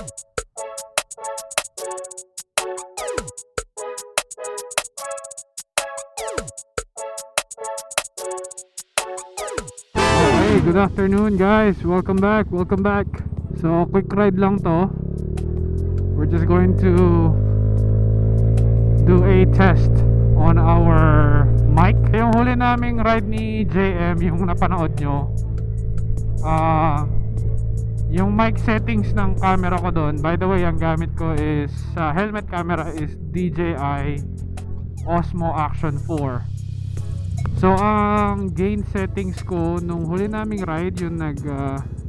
Hey, good afternoon guys. Welcome back. So quick ride lang to. We're just going to do a test on our mic. Yung huli naming ride ni JM, yung napanood nyo, yung mic settings ng camera ko doon, by the way, ang gamit ko is helmet camera is DJI Osmo Action 4. So ang gain settings ko nung huli naming ride, yung nag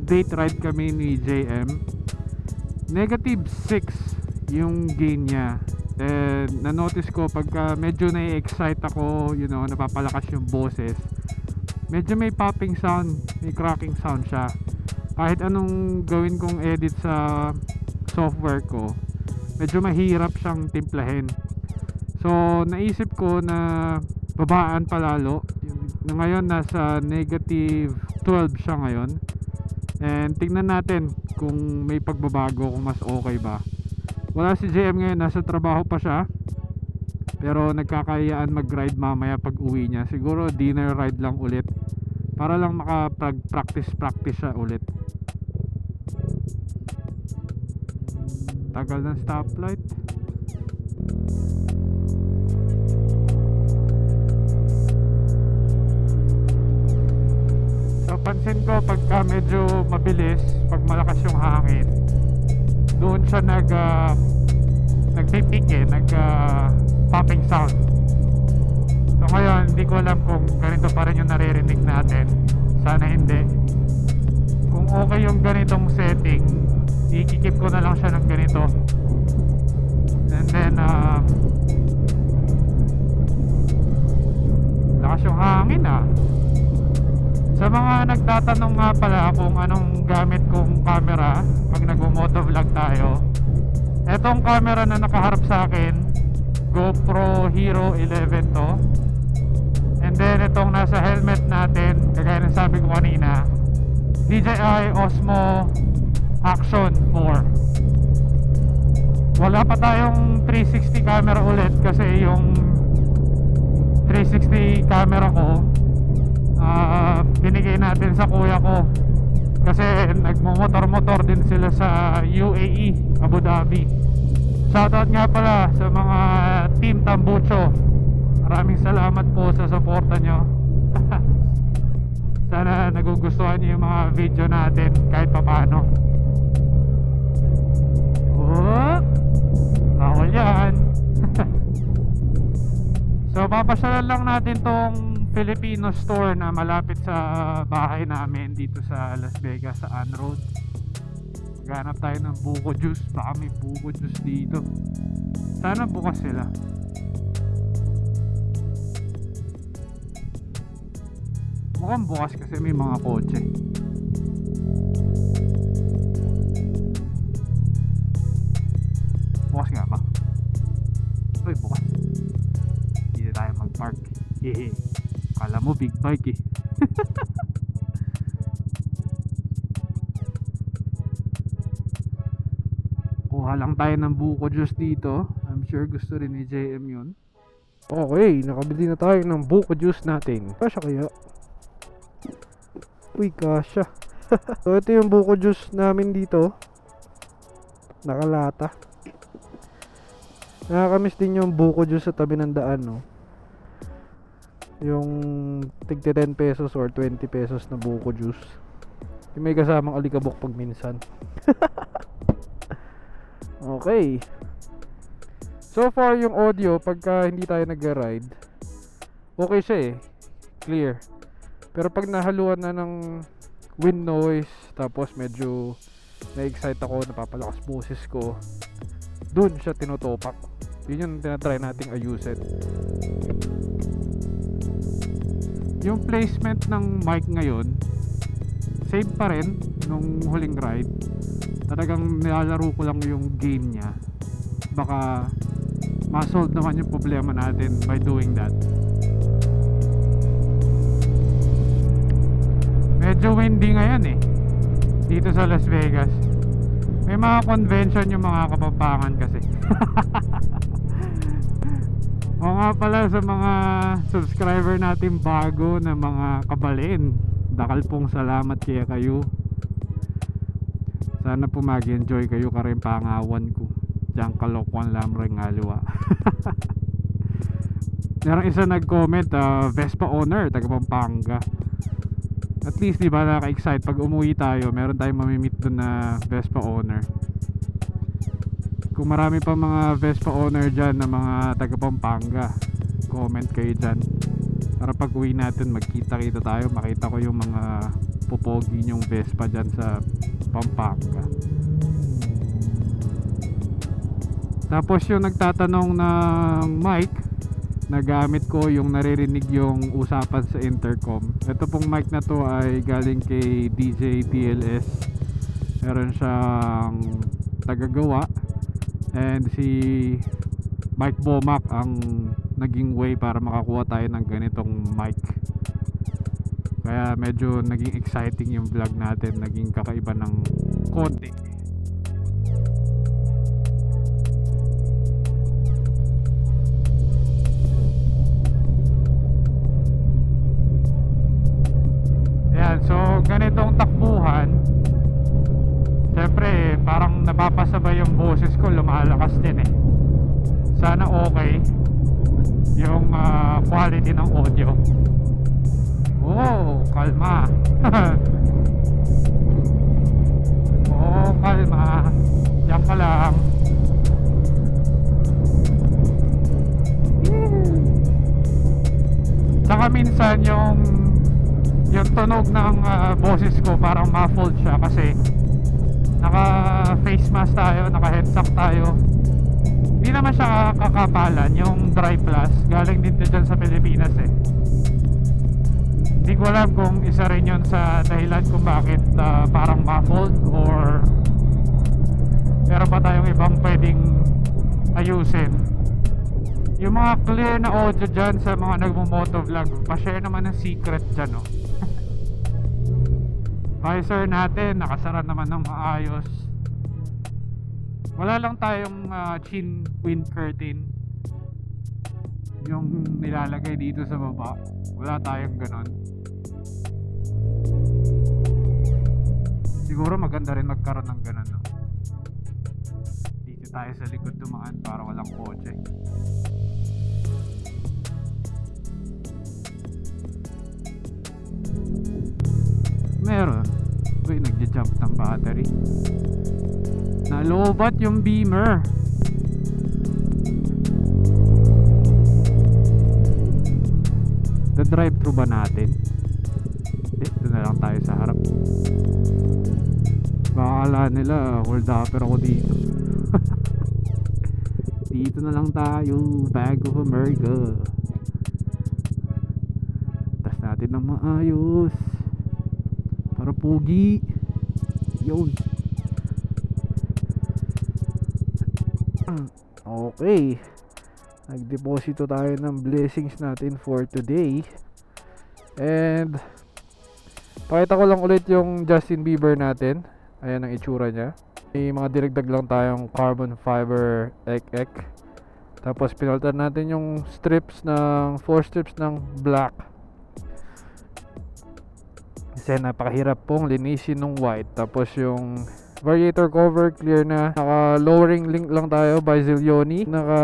date ride kami ni JM, -6 yung gain niya. And na-notice ko pagka medyo na-excite ako, you know, napapalakas yung boses, medyo may popping sound, may cracking sound siya. Kahit anong gawin kong edit sa software ko, medyo mahirap siyang timplahin. So naisip ko na babaan palalo. Ngayon nasa -12 siya ngayon. And tingnan natin kung may pagbabago, kung mas okay ba. Wala si JM ngayon, nasa trabaho pa siya, pero nagkakayaan mag-ride mamaya pag uwi niya. Siguro dinner ride lang ulit, para lang makapag-practice siya ulit. Tagal ng stoplight. So pansin ko pagka medyo mabilis, pag malakas yung hangin, doon siya nagpipik popping sound. So ngayon hindi ko alam kung ganito pa rin yung naririnig natin. Sana hindi. Kung okay yung ganitong setting, ikikip ko na lang siya ng ganito. And then lakas yung hangin Sa mga nagtatanong nga pala kung anong gamit kong camera pag nag-motovlog tayo, etong camera na nakaharap sa akin, GoPro Hero 11 to. And then itong nasa helmet natin, kagaya ng sabi ko kanina, DJI Osmo Action 4. Wala pa tayong 360 camera ulit kasi yung 360 camera ko binigay natin sa kuya ko kasi nagmomotor-motor din sila sa UAE, Abu Dhabi. Shoutout nga pala sa mga Team Tambucho. Maraming salamat po sa suporta nyo. Sana nagugustuhan nyo yung mga video natin kahit papano. Bawal yan. So papasyalan lang natin tong Filipino store na malapit sa bahay namin dito sa Las Vegas, sa Ann Road. Maghanap tayo ng buko juice. Baka may buko juice dito. Sana bukas sila. Mukhang bukas kasi may mga kotse. Bukas nga ba? Uy, bukas. Hindi tayo mag-park. Hehe. Kala mo big bike Kuha lang tayo ng buko juice dito. I'm sure gusto rin ni JM yun. Okay, nakabili na tayo ng buko juice natin. Kasya kaya? Uy, kasya. So ito yung buko juice namin dito. Nakalata. Nakakamiss din yung buko juice sa tabi ng daan, no? Yung tigti 10 pesos or 20 pesos na buko juice. Yung may kasamang alikabok pag minsan. Okay. So far yung audio pagka hindi tayo nag-ride, okay siya clear. Pero pag nahaluan na ng wind noise, tapos medyo na-excite ako, napapalakas boses ko, dun siya tinotopak. Yun yung tinatry nating ayusin. Yung placement ng mic ngayon, same pa rin nung huling ride. Talagang nilalaro ko lang yung gain niya. Baka ma-solve naman yung problema natin by doing that. Medyo windy ngayon dito sa Las Vegas. May mga convention yung mga Kapampangan kasi. O nga pala sa mga subscriber natin bago na mga kabalin, dakal pong salamat kaya kayo. Sana po mag-enjoy kayo karin pangawan ko. Diyan kalokwan lamang ngaliwa. Merong isa nag-comment, Vespa owner, taga Pampanga. At least diba naka-excite pag umuwi tayo, meron tayong mamimit dun na Vespa owner. Kung marami pa mga Vespa owner dyan na mga taga Pampanga, comment kayo dyan para pag uwi natin magkita-kita tayo, makita ko yung mga pupogi nyong Vespa dyan sa Pampanga. Tapos yung nagtatanong ng mic na gamit ko, yung naririnig yung usapan sa intercom, ito pong mic na to ay galing kay DJ DLS. Meron siyang tagagawa, and si Mike Bomac ang naging way para makakuha tayo ng ganitong mic. Kaya medyo naging exciting yung vlog natin, naging kakaiba ng konti. Ayan, so ganitong takbuhan, syempre parang napapasabay yung boses ko, lumalakas din eh. Sana okay yung quality ng audio. Oh, kalma. Oh, kalma. Diyan ka lang. Saka minsan yung tunog ng boses ko parang muffled siya kasi naka face mask tayo, naka headset tayo. Hindi naman siya kakapalan. Yung Dry Plus galing din dyan sa Pilipinas eh. Hindi ko alam kung isa rin yun sa dahilan kung bakit parang muffled, or meron pa tayong ibang pwedeng ayusin. Yung mga clear na audio dyan sa mga nagmo-motovlog, pa-share naman ng secret dyan, oh. Visor natin nakasara naman ng maayos. Wala lang tayong chin wind curtain, yung nilalagay dito sa baba. Wala tayong ganon. Siguro maganda rin magkaroon ng ganon, no? Dito tayo sa likod dumaan para walang kotse. Meron. Uy, nagja-jump ng battery. Nalobat yung beamer. The-drive-thru ba natin? Hindi, doon na lang tayo sa harap. Baka akala nila hold upper ako dito. Dito na lang tayo, Bag of America. Tas natin ng maayos para pogi. Yun. Okay, nagdeposito tayo ng blessings natin for today. And pakita ko lang ulit yung Justin Bieber natin. Ayan ang itsura niya. May mga dinagdag lang tayong carbon fiber ek. Tapos pinaltan natin yung strips ng 4 strips ng black. Kasi napakahirap pong linisin ng white. Tapos yung variator cover clear na. Naka lowering link lang tayo by Zilioni. Naka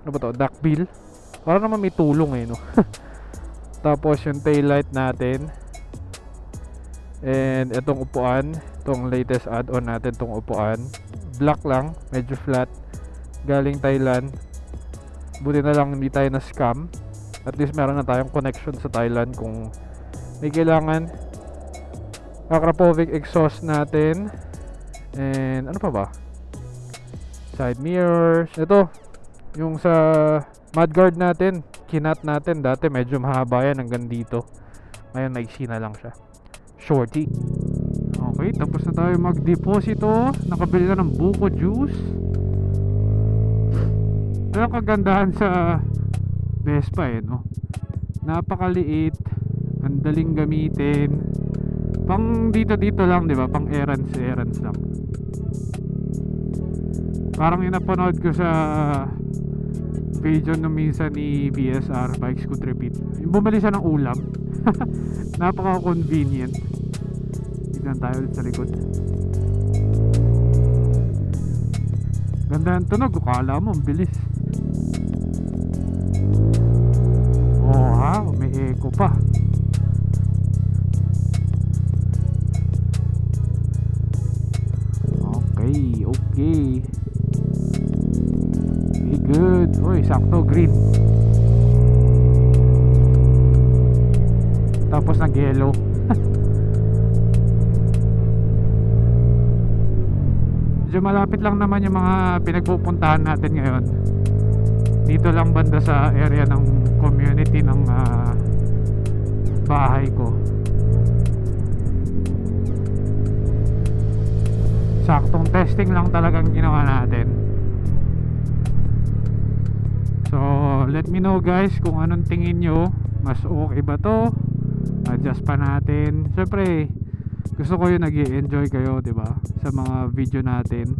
ano ba to? Duckbill. Para naman may tulong eh, no. Tapos yung tail light natin. And itong upuan, itong latest add-on natin, itong upuan. Black lang, medyo flat. Galing Thailand. Buti na lang hindi tayo na scam. At least meron na tayong connection sa Thailand kung may kailangan. Akrapovic exhaust natin. And ano pa ba? Side mirrors. Ito, yung sa mudguard natin, kinat natin. Dati medyo mahaba yan hanggang dito. Ngayon naiksi na lang siya. Shorty. Okay, tapos na tayo mag-deposito. Nakabili na ng buko juice. Ito ang kagandahan sa Vespa eh, no? Napakaliit, ang daling gamitin. Pang dito lang, di ba? Pang errands lang. Parang yung napanood ko sa video nung minsan ni BSR, Bikes Could Repeat, yung bumili siya ng ulam. Napaka convenient. Tignan tayo ulit sa likod. Ganda ng tunog, akala mo ang bilis. Oh ha, may echo pa. Okay, okay. Okay, good. Uy, sakto, green. Tapos nag-yellow. Medyo malapit lang naman yung mga pinagpupuntahan natin ngayon. Dito lang banda sa area ng community ng bahay ko. Saktong testing lang talagang ginawa natin. So let me know guys kung anong tingin nyo. Mas okay ba to? Adjust pa natin. Siyempre gusto ko yung nag-i-enjoy kayo, diba? Sa mga video natin.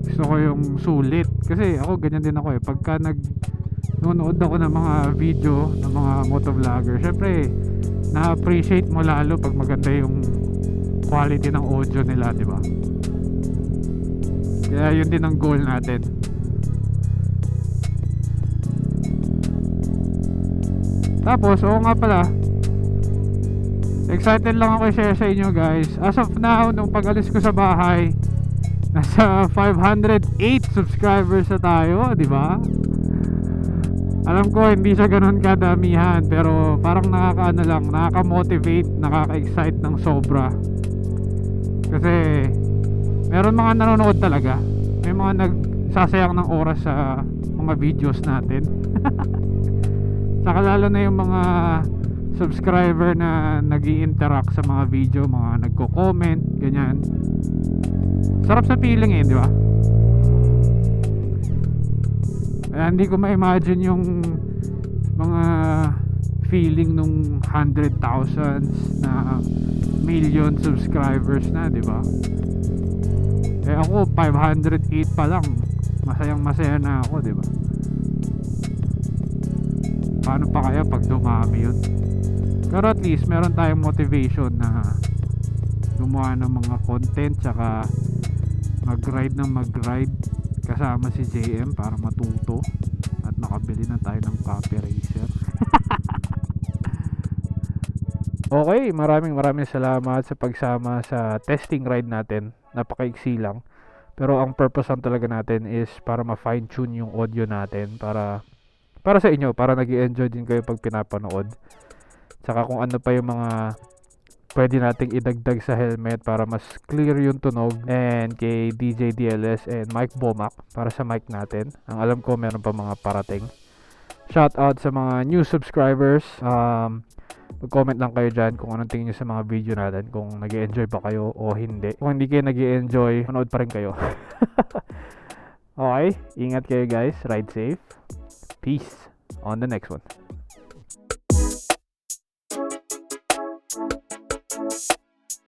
Gusto ko yung sulit. Kasi ako ganyan din ako eh. Pagka nanonood ako ng mga video ng mga motovlogger, syempre na-appreciate mo lalo pag maganda yung quality ng audio nila, diba? Kaya yun din ang goal natin. Tapos, oo nga pala, excited lang ako i-share sa inyo guys. As of now, nung pag-alis ko sa bahay, nasa 508 subscribers na tayo, di ba? Alam ko hindi siya ganun kadamihan, pero parang nakakaano lang, nakaka-motivate, nakaka-excite ng sobra. Kasi meron mga nanonood talaga. May mga nagsasayang ng oras sa mga videos natin. Saka lalo na yung mga subscriber na nag-i-interact sa mga video, mga nagko-comment, ganyan. Sarap sa feeling eh, di ba? Hindi ko ma-imagine yung mga feeling nung 100,000 na million subscribers na, di ba? Eh ako 508 pa lang. Masayang masaya na ako, di ba? Paano pa kaya pag dumami yun? Pero at least meron tayong motivation na gumawa ng mga content, tsaka mag-ride ng mag-ride kasama si JM para matuto at makabili na tayo ng copy racer. Okay, maraming salamat sa pagsama sa testing ride natin. Napakaiksi lang, pero ang purpose lang talaga natin is para ma-fine tune yung audio natin para sa inyo, para nag-i-enjoy din kayo pag pinapanood. Tsaka kung ano pa yung mga pwede nating idagdag sa helmet para mas clear yung tunog, and kay DJ DLS and Mike Bomac para sa mic natin. Ang alam ko meron pa mga parating. Shout out sa mga new subscribers. Mag-comment lang kayo dyan kung anong tingin nyo sa mga video natin, kung nag-i-enjoy ba kayo o hindi. Kung hindi kayo nag-i-enjoy, manood pa rin kayo. Okay, ingat kayo guys, ride safe. Peace on the next one.